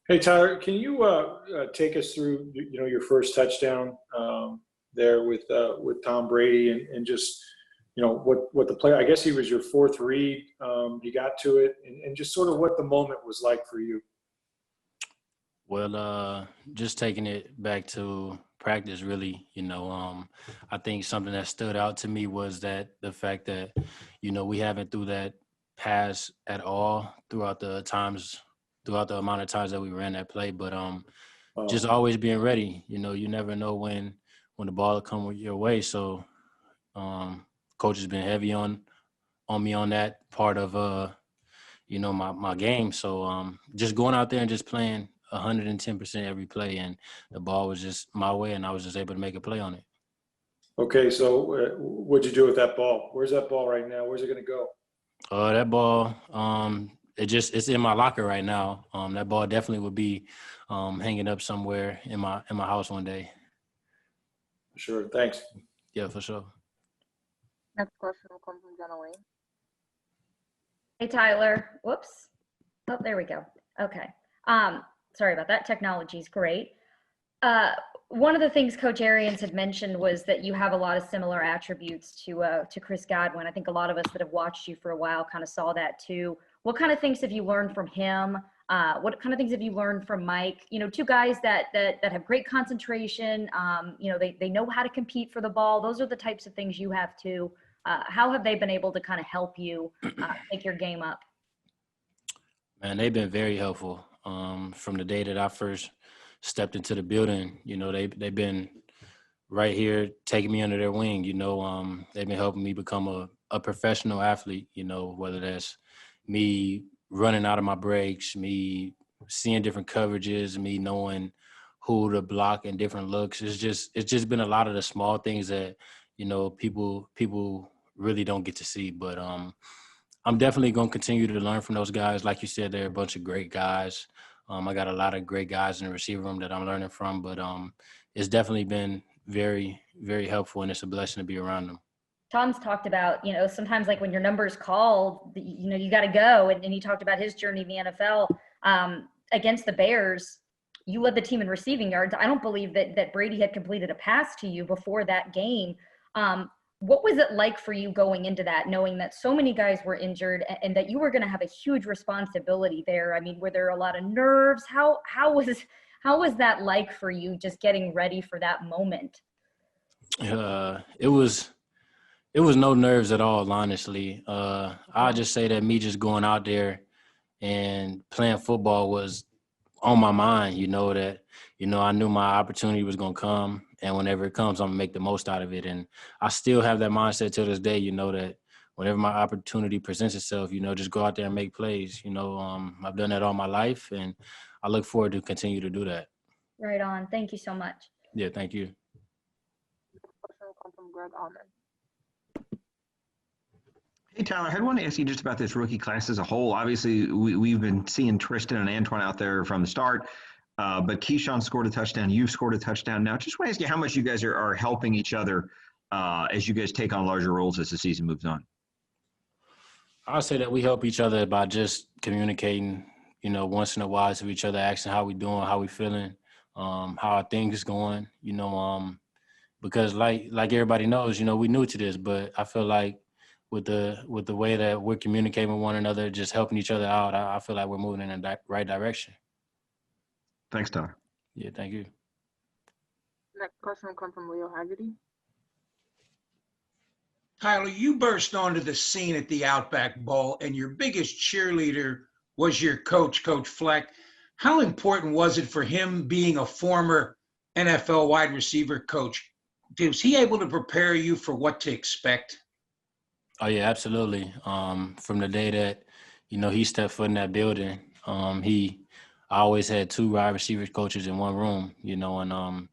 Hey Tyler, can you take us through your first touchdown there with Tom Brady and just what the play? I guess he was your fourth read. You got to it and just sort of what the moment was like for you. Well, just taking it back to practice, really, I think something that stood out to me was that the fact that, we haven't threw that pass at all throughout the amount of times that we ran that play. But just Oh, always being ready. You never know when the ball will come your way. So, coach has been heavy on me on that part of my game. So just going out there and just playing 110% every play, and the ball was just my way, and I was just able to make a play on it. okay. So what'd you do with that ball? Where's that ball right now? Where's it going to go? That ball, it's in my locker right now. That ball definitely would be hanging up somewhere in my house one day. Sure. Thanks. Yeah, for sure. Next question will come from Jenna Lane. Hey, Tyler. Whoops. Oh, there we go. Okay. Sorry about that. Technology is great. One of the things Coach Arians had mentioned was that you have a lot of similar attributes to Chris Godwin. I think a lot of us that have watched you for a while kind of saw that too. What kind of things have you learned from him? What kind of things have you learned from Mike? Two guys that have great concentration. They know how to compete for the ball. Those are the types of things you have too. How have they been able to kind of help you take your game up? Man, they've been very helpful. From the day that I first stepped into the building, they've been right here taking me under their wing. They've been helping me become a professional athlete, whether that's me running out of my breaks, me seeing different coverages, me knowing who to block and different looks. It's just been a lot of the small things that, people really don't get to see. But I'm definitely going to continue to learn from those guys. Like you said, they're a bunch of great guys. I got a lot of great guys in the receiver room that I'm learning from, but it's definitely been very, very helpful, and it's a blessing to be around them. Tom's talked about, sometimes like when your number is called, you got to go. And he talked about his journey in the NFL against the Bears. You led the team in receiving yards. I don't believe that Brady had completed a pass to you before that game. What was it like for you going into that, knowing that so many guys were injured and that you were going to have a huge responsibility there? I mean, were there a lot of nerves? How was that like for you, just getting ready for that moment? It was no nerves at all, honestly. I'll just say that me just going out there and playing football was on my mind, I knew my opportunity was going to come, and whenever it comes, I'm going to make the most out of it. And I still have that mindset to this day, that whenever my opportunity presents itself, just go out there and make plays. I've done that all my life, and I look forward to continue to do that. Right on. Thank you so much. Yeah, thank you. Next question will come from Greg Allman. Hey, Tyler, I want to ask you just about this rookie class as a whole. Obviously, we've been seeing Tristan and Antoine out there from the start, but Keyshawn scored a touchdown. You've scored a touchdown. Now, just want to ask you how much you guys are helping each other as you guys take on larger roles as the season moves on. I'll say that we help each other by just communicating, once in a while to each other, asking how we doing, how we feeling, how our things going, because like everybody knows, we new to this, but I feel like with the way that we're communicating with one another, just helping each other out, I feel like we're moving in the right direction. Thanks, Tyler. Yeah, thank you. Next question will come from Leo Haggerty. Tyler, you burst onto the scene at the Outback Bowl, and your biggest cheerleader was your coach, Coach Fleck. How important was it for him being a former NFL wide receiver coach? Was he able to prepare you for what to expect? Oh, yeah, absolutely. From the day that, he stepped foot in that building, I always had two wide receiver coaches in one room, and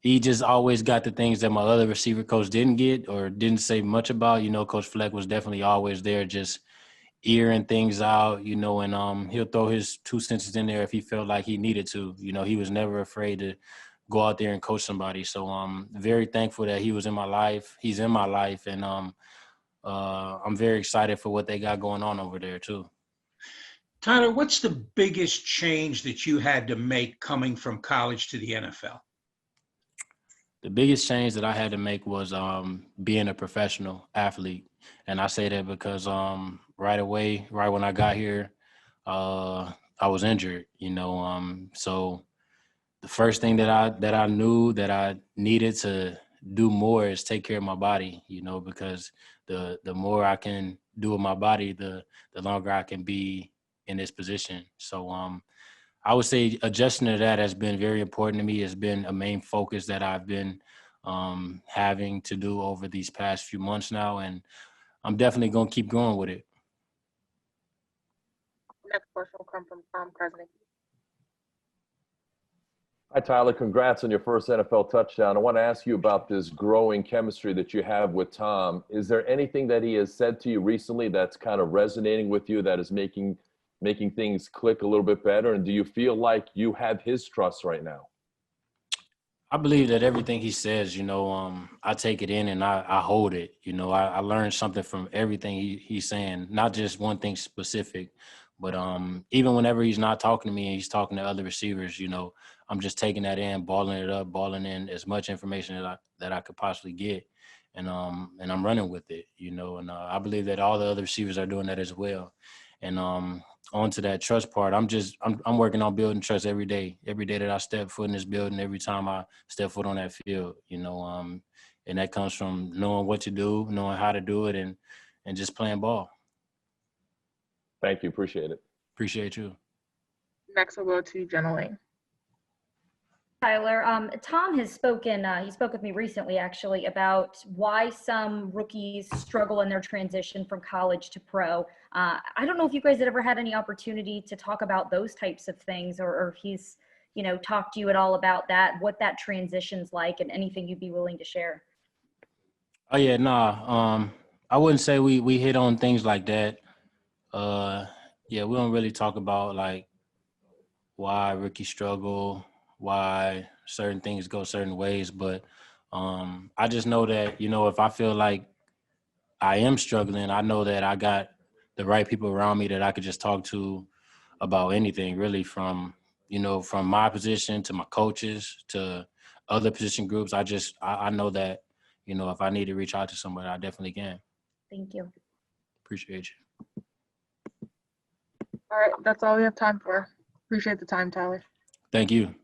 he just always got the things that my other receiver coach didn't get or didn't say much about. Coach Fleck was definitely always there just earing things out, and he'll throw his 2 cents in there if he felt like he needed to. He was never afraid to go out there and coach somebody. So I'm very thankful that he was in my life. He's in my life, and I'm very excited for what they got going on over there too. Tyler, what's the biggest change that you had to make coming from college to the NFL? The biggest change that I had to make was being a professional athlete. And I say that because right away, right when I got here, I was injured, so the first thing that I knew that I needed to do more is take care of my body, because the more I can do with my body, the longer I can be in this position. So I would say adjusting to that has been very important to me. It's been a main focus that I've been having to do over these past few months now, and I'm definitely going to keep going with it. Next question will come from Tom Kresnick. Hi, Tyler. Congrats on your first NFL touchdown. I want to ask you about this growing chemistry that you have with Tom. Is there anything that he has said to you recently that's kind of resonating with you, that is making things click a little bit better? And do you feel like you have his trust right now? I believe that everything he says, I take it in and I hold it. I learned something from everything he's saying, not just one thing specific, but even whenever he's not talking to me and he's talking to other receivers, I'm just taking that in, balling it up, balling in as much information that I could possibly get, and I'm running with it, and I believe that all the other receivers are doing that as well. And on to that trust part, I'm working on building trust every day that I step foot in this building, every time I step foot on that field, and that comes from knowing what to do, knowing how to do it, and just playing ball. Thank you. Appreciate it. Appreciate you. Next we'll go to Jenna Lane. Tyler, Tom has spoken, he spoke with me recently actually about why some rookies struggle in their transition from college to pro. I don't know if you guys had ever had any opportunity to talk about those types of things, or if he's, talked to you at all about that, what that transition's like, and anything you'd be willing to share. Oh yeah, nah. I wouldn't say we hit on things like that. Yeah, we don't really talk about like why rookies struggle, why certain things go certain ways, but I just know that, if I feel like I am struggling, I know that I got the right people around me that I could just talk to about anything, really, from my position to my coaches to other position groups. I know that, if I need to reach out to somebody, I definitely can. Thank you. Appreciate you. All right, that's all we have time for. Appreciate the time, Tyler. Thank you.